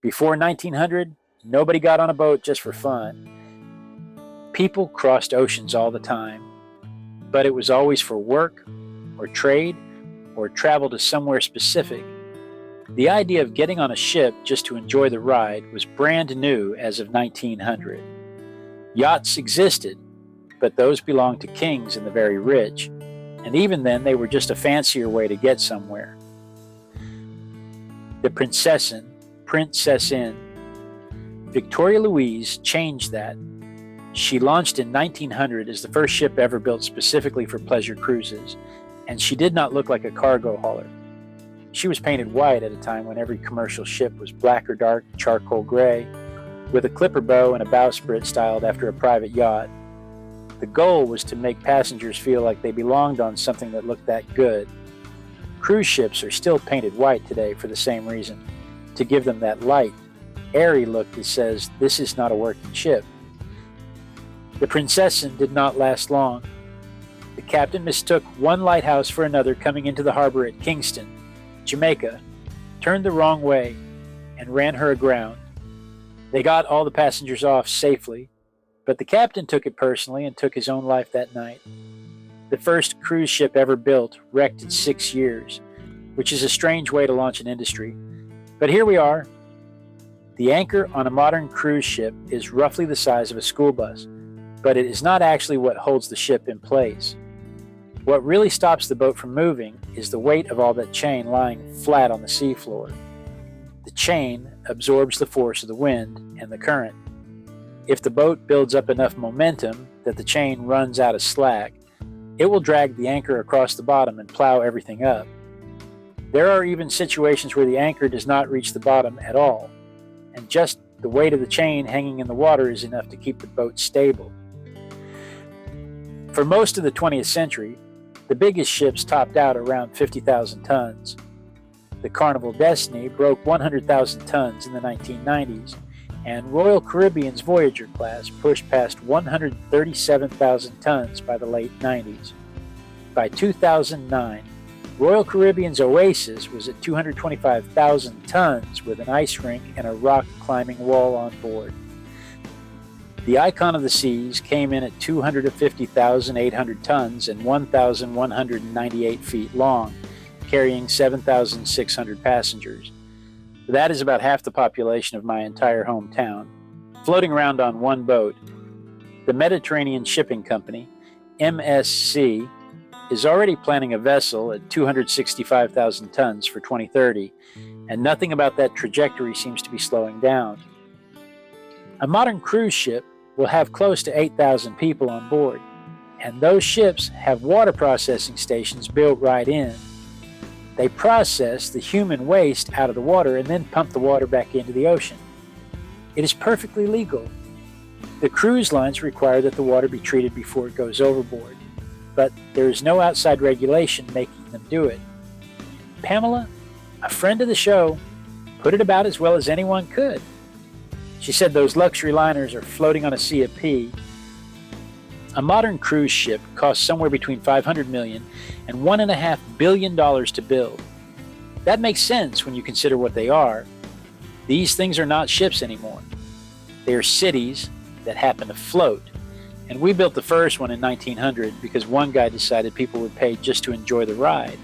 Before 1900, nobody got on a boat just for fun. People crossed oceans all the time, but it was always for work or trade or travel to somewhere specific. The idea of getting on a ship just to enjoy the ride was brand new as of 1900. Yachts existed, but those belonged to kings and the very rich, and even then they were just a fancier way to get somewhere. The Prinzessin Victoria Luise changed that. She launched in 1900 as the first ship ever built specifically for pleasure cruises, and she did not look like a cargo hauler. She was painted white at a time when every commercial ship was black or dark charcoal gray, with a clipper bow and a bowsprit styled after a private yacht. The goal was to make passengers feel like they belonged on something that looked that good. Cruise ships are still painted white today for the same reason, to give them that light, airy look that says this is not a working ship. The Prinzessin did not last long. The captain mistook one lighthouse for another coming into the harbor at Kingston, Jamaica, turned the wrong way, and ran her aground. They got all the passengers off safely, but the captain took it personally and took his own life that night. The first cruise ship ever built wrecked in 6 years, which is a strange way to launch an industry. But here we are. The anchor on a modern cruise ship is roughly the size of a school bus, but it is not actually what holds the ship in place. What really stops the boat from moving is the weight of all that chain lying flat on the seafloor. The chain absorbs the force of the wind and the current. If the boat builds up enough momentum that the chain runs out of slack, it will drag the anchor across the bottom and plow everything up. There are even situations where the anchor does not reach the bottom at all, and just the weight of the chain hanging in the water is enough to keep the boat stable. For most of the 20th century, the biggest ships topped out around 50,000 tons. The Carnival Destiny broke 100,000 tons in the 1990s, and Royal Caribbean's Voyager class pushed past 137,000 tons by the late 90s. By 2009, Royal Caribbean's Oasis was at 225,000 tons with an ice rink and a rock climbing wall on board. The Icon of the Seas came in at 250,800 tons and 1,198 feet long, carrying 7,600 passengers. That is about half the population of my entire hometown. Floating around on one boat, the Mediterranean Shipping Company, MSC, is already planning a vessel at 265,000 tons for 2030, and nothing about that trajectory seems to be slowing down. A modern cruise ship will have close to 8,000 people on board, and those ships have water processing stations built right in. They process the human waste out of the water and then pump the water back into the ocean. It is perfectly legal. The cruise lines require that the water be treated before it goes overboard, but there is no outside regulation making them do it. Pamela, a friend of the show, put it about as well as anyone could. She said those luxury liners are floating on a sea of pee. A modern cruise ship costs somewhere between $500 million and $1.5 billion to build. That makes sense when you consider what they are. These things are not ships anymore. They are cities that happen to float. And we built the first one in 1900 because one guy decided people would pay just to enjoy the ride.